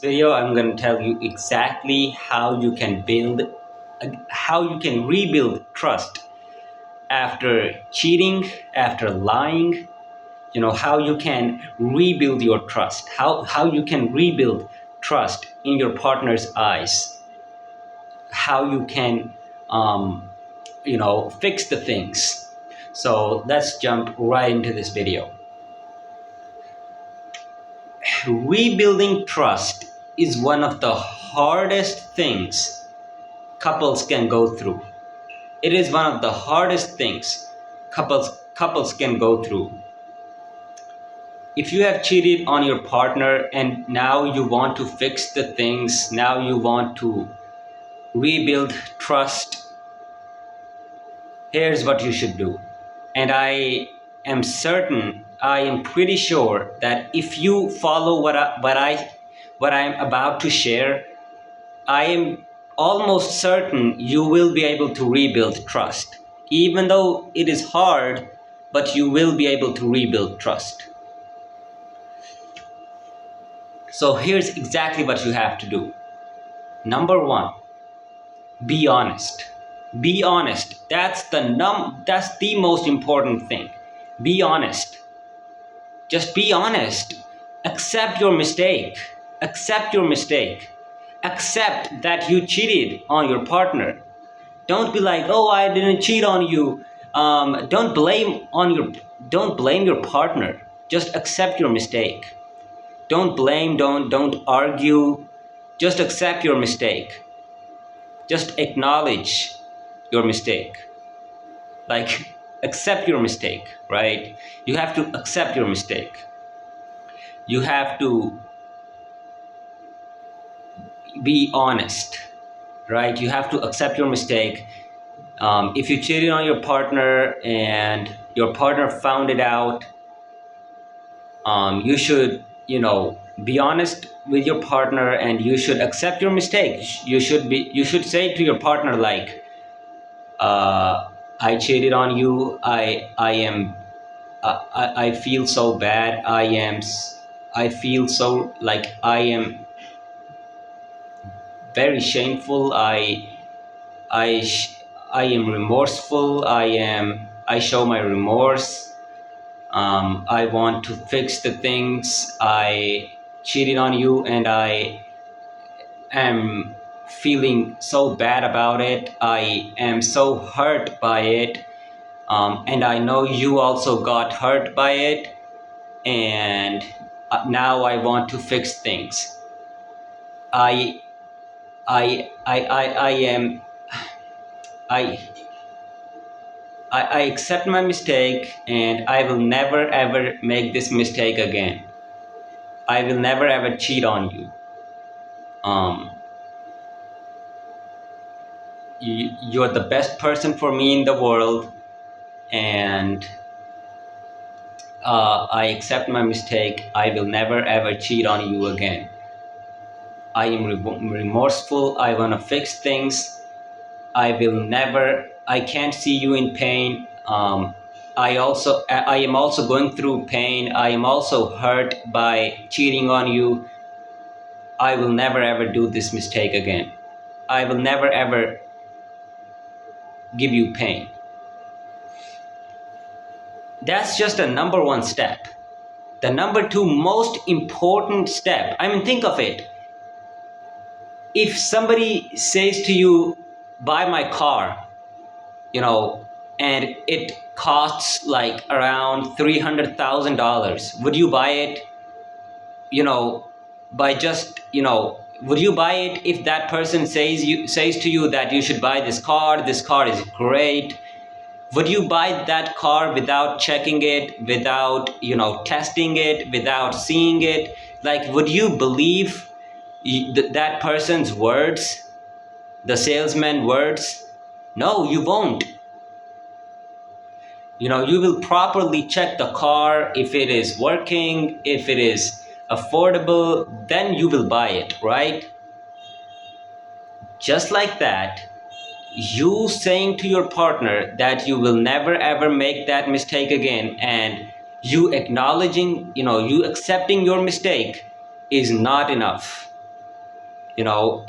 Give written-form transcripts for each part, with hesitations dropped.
Video, I'm going to tell you exactly how you can rebuild trust after cheating, after lying. How you can rebuild your trust, how you can rebuild trust in your partner's eyes, how you can fix the things. So let's jump right into this video. Rebuilding trust is one of the hardest things couples can go through. It is one of the hardest things couples can go through. If you have cheated on your partner and now you want to fix the things, now you want to rebuild trust, here's what you should do. And I am pretty sure that if you follow what I'm about to share, I am almost certain you will be able to rebuild trust. Even though it is hard, but you will be able to rebuild trust. So here's exactly what you have to do. Number one, be honest. Be honest. That's the most important thing. Be honest. Just be honest. Accept your mistake. Accept your mistake. Accept that you cheated on your partner. Don't be like, oh, I didn't cheat on you. Don't blame your partner. Just accept your mistake. Don't blame, don't argue. Just accept your mistake. Just acknowledge your mistake. Like, accept your mistake, right? You have to accept your mistake. You have to be honest, right? You have to accept your mistake. If you cheated on your partner and your partner found it out, you should, be honest with your partner, and you should accept your mistake. You should say to your partner, like, I cheated on you. I feel so bad. I feel so like I am very shameful. I I am remorseful. I show my remorse. I want to fix the things. I cheated on you, and I am feeling so bad about it. I am so hurt by it. And I know you also got hurt by it. And now I want to fix things. I am I I accept my mistake, and I will never ever make this mistake again. I will never ever cheat on you. Um, you're the best person for me in the world, and I accept my mistake. I will never ever cheat on you again. I am remorseful. I want to fix things. I can't see you in pain. I am also going through pain. I am also hurt by cheating on you. I will never ever do this mistake again. I will never ever give you pain. That's just a number one step. The number two most important step, I mean, think of it. If somebody says to you, buy my car, and it costs like around $300,000, would you buy it? By just, would you buy it if that person says to you that you should buy this car is great? Would you buy that car without checking it, without, testing it, without seeing it? Like, would you believe that person's words, the salesman's words? No, you won't. You will properly check the car. If it is working, if it is affordable, then you will buy it, right? Just like that, you saying to your partner that you will never ever make that mistake again, and you acknowledging, you accepting your mistake is not enough. you know,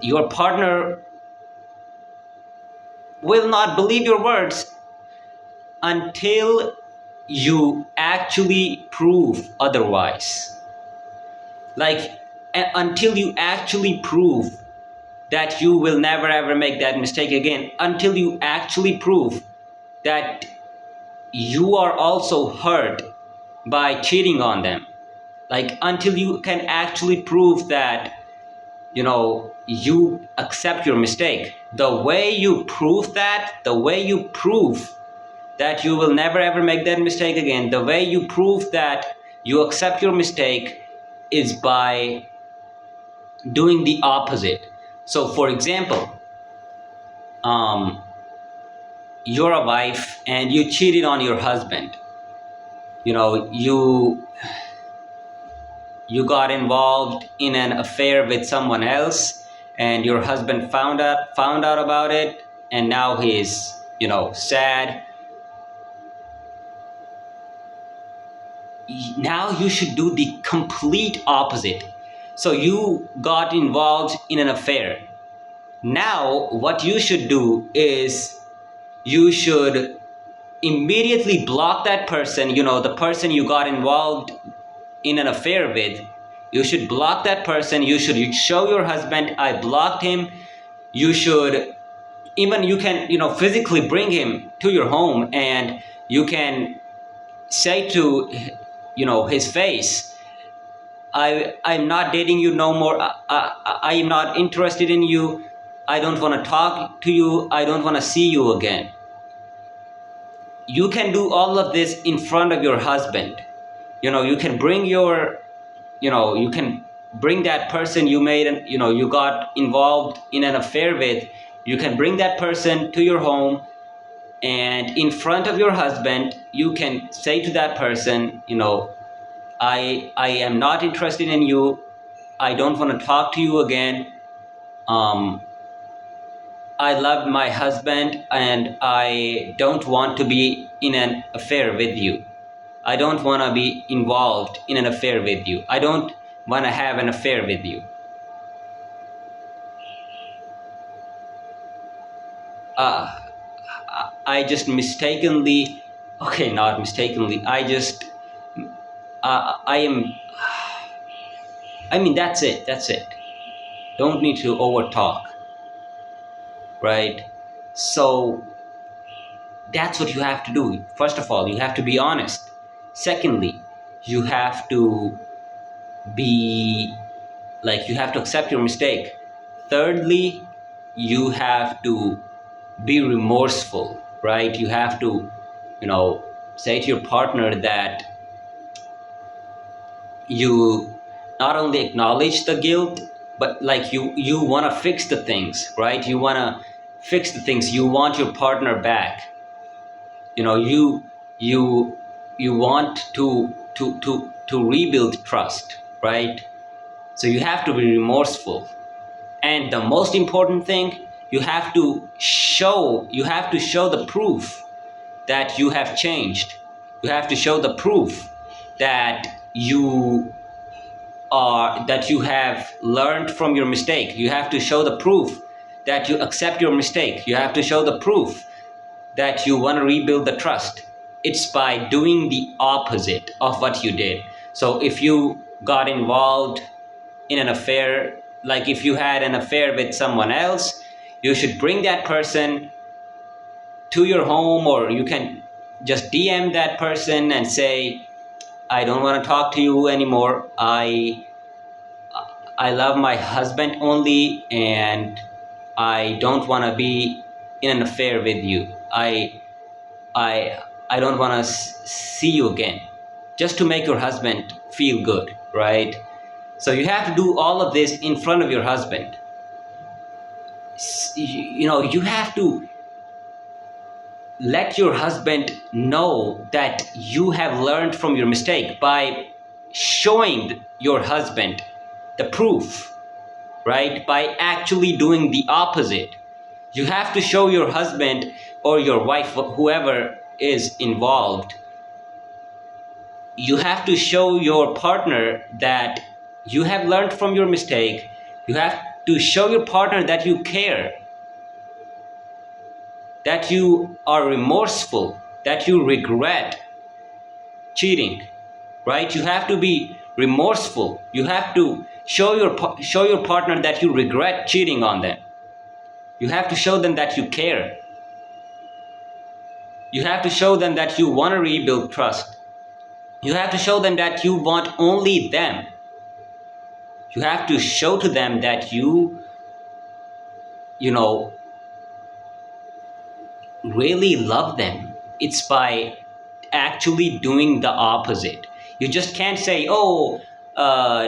your partner will not believe your words until you actually prove otherwise. Like, until you actually prove that you will never ever make that mistake again, until you actually prove that you are also hurt by cheating on them, like until you can actually prove that you accept your mistake. The way you prove that, the way you prove that you will never ever make that mistake again, the way you prove that you accept your mistake is by doing the opposite. So for example, um, you're a wife and you cheated on your husband. You got involved in an affair with someone else, and your husband found out about it, and now he's sad. Now you should do the complete opposite. So you got involved in an affair. Now what you should do is you should immediately block that person, the person you got involved in an affair with. You should block that person. You should show your husband, I blocked him. You should, even you can physically bring him to your home, and you can say to his face, I'm not dating you no more. I am not interested in you. I don't want to talk to you. I don't want to see you again. You can do all of this in front of your husband. You can bring you can bring that person you made and you got involved in an affair with. You can bring that person to your home, and in front of your husband you can say to that person, I am not interested in you. I don't want to talk to you again. um, I love my husband and I don't want to be in an affair with you. I don't want to be involved in an affair with you. I don't want to have an affair with you. uh, I just mistakenly, okay, not mistakenly, I am, I mean, that's it. Don't need to over talk, right? So that's what you have to do. First of all, you have to be honest. Secondly, you have to be, like, you have to accept your mistake. Thirdly, you have to be remorseful, right? You have to, say to your partner that you not only acknowledge the guilt, but like you want to fix the things, right? You want to fix the things. You want your partner back. You you want to rebuild trust, right? So you have to be remorseful. And the most important thing, you have to show the proof that you have changed. You have to show the proof that you have learned from your mistake. You have to show the proof that you accept your mistake. You have to show the proof that you want to rebuild the trust. It's by doing the opposite of what you did. So if you got involved in an affair, like if you had an affair with someone else, you should bring that person to your home, or you can just DM that person and say, I don't want to talk to you anymore. I love my husband only, and I don't want to be in an affair with you. I I don't want to see you again. Just to make your husband feel good, right? So you have to do all of this in front of your husband. You have to let your husband know that you have learned from your mistake by showing your husband the proof, right? By actually doing the opposite. You have to show your husband or your wife, whoever is involved, you have to show your partner that you have learned from your mistake, You have to show your partner that you care, that you are remorseful, that you regret cheating, right? You have to be remorseful. You have to show your partner that you regret cheating on them. You have to show them that you care. You have to show them that you want to rebuild trust. You have to show them that you want only them. You have to show to them that you know, really love them. It's by actually doing the opposite. You just can't say, oh,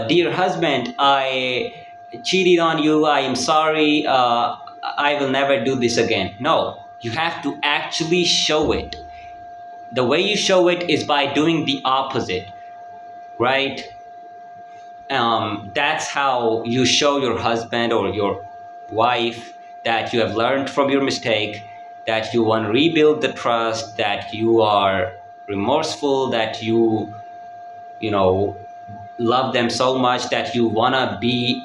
dear husband, I cheated on you. I am sorry. I will never do this again. No, you have to actually show it. The way you show it is by doing the opposite, right? That's how you show your husband or your wife that you have learned from your mistake, that you want to rebuild the trust, that you are remorseful, that you know, love them so much that you want to be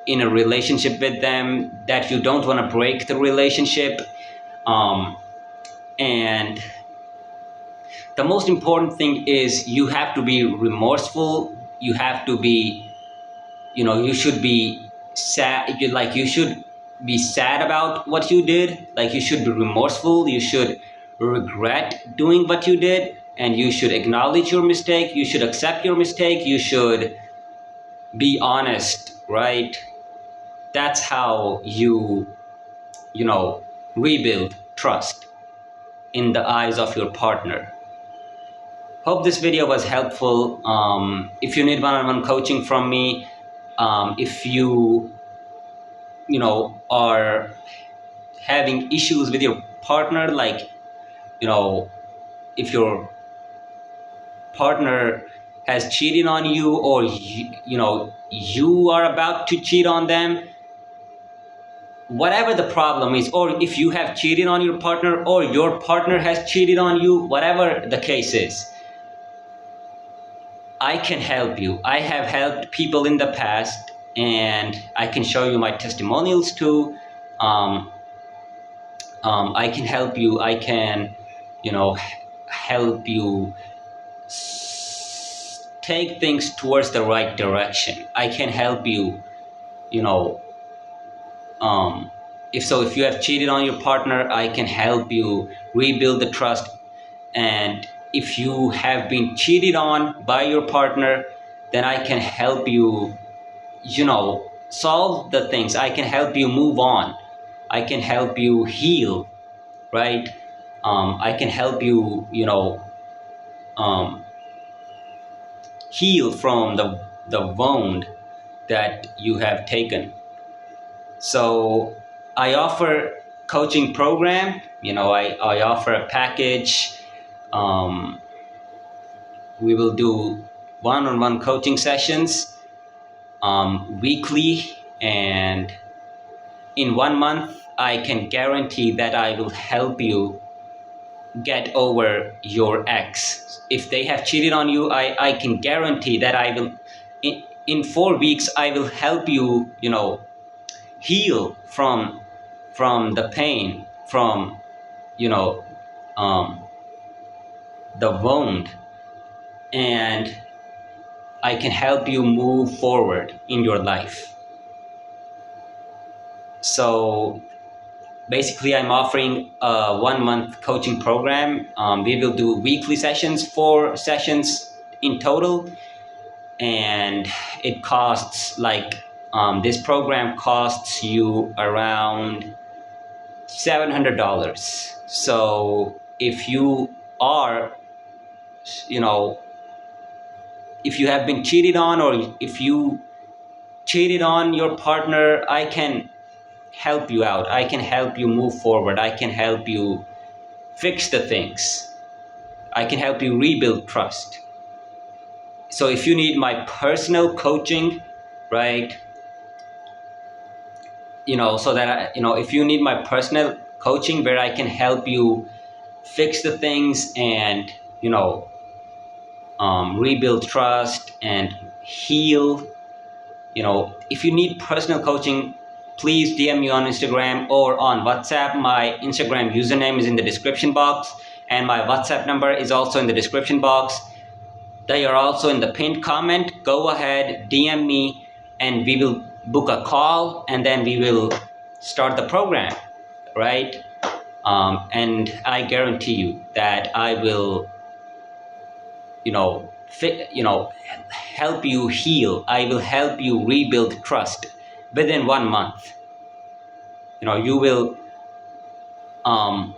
in a relationship with them, that you don't want to break the relationship. Um, and the most important thing is you have to be remorseful. You have to be, you should be sad. You should be sad about what you did. Like, you should be remorseful. You should regret doing what you did, and you should acknowledge your mistake. You should accept your mistake. You should be honest, right? That's how you know rebuild trust in the eyes of your partner. Hope this video was helpful. If you need one-on-one coaching from me, if you are having issues with your partner, like, if your partner has cheated on you, or you are about to cheat on them, whatever the problem is, or if you have cheated on your partner or your partner has cheated on you, whatever the case is, I can help you. I have helped people in the past, and I can show you my testimonials too. um, I can help you. I can, help you take things towards the right direction. I can help you, you know, um, if you have cheated on your partner, I can help you rebuild the trust. And if you have been cheated on by your partner, then I can help you, solve the things. I can help you move on. I can help you heal, right? I can help you, um, heal from the wound that you have taken. So I offer coaching program. I offer a package. Um, we will do one-on-one coaching sessions weekly, and in 1 month, I can guarantee that I will help you get over your ex. If they have cheated on you, I can guarantee that I will, in 4 weeks, I will help you, heal from the pain, from, you know, um, the wound, and I can help you move forward in your life. So basically, I'm offering a 1 month coaching program. We will do weekly sessions, 4 sessions in total, and it costs this program costs you around $700. So if you are, you know, if you have been cheated on, or if you cheated on your partner, I can help you out. I can help you move forward. I can help you fix the things. I can help you rebuild trust. So if you need my personal coaching, right, so that if you need my personal coaching where I can help you fix the things and rebuild trust and heal If you need personal coaching, please DM me on Instagram or on WhatsApp. My Instagram username is in the description box, and my WhatsApp number is also in the description box. They are also in the pinned comment. Go ahead, DM me, and we will book a call, and then we will start the program, right? And I guarantee you that I will, help you heal. I will help you rebuild trust within 1 month. You will, um,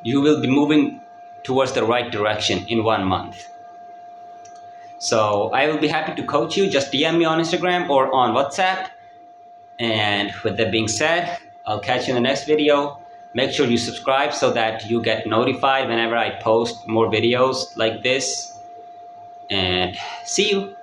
you will be moving towards the right direction in 1 month. So I will be happy to coach you. Just DM me on Instagram or on WhatsApp. And with that being said, I'll catch you in the next video. Make sure you subscribe so that you get notified whenever I post more videos like this. And see you.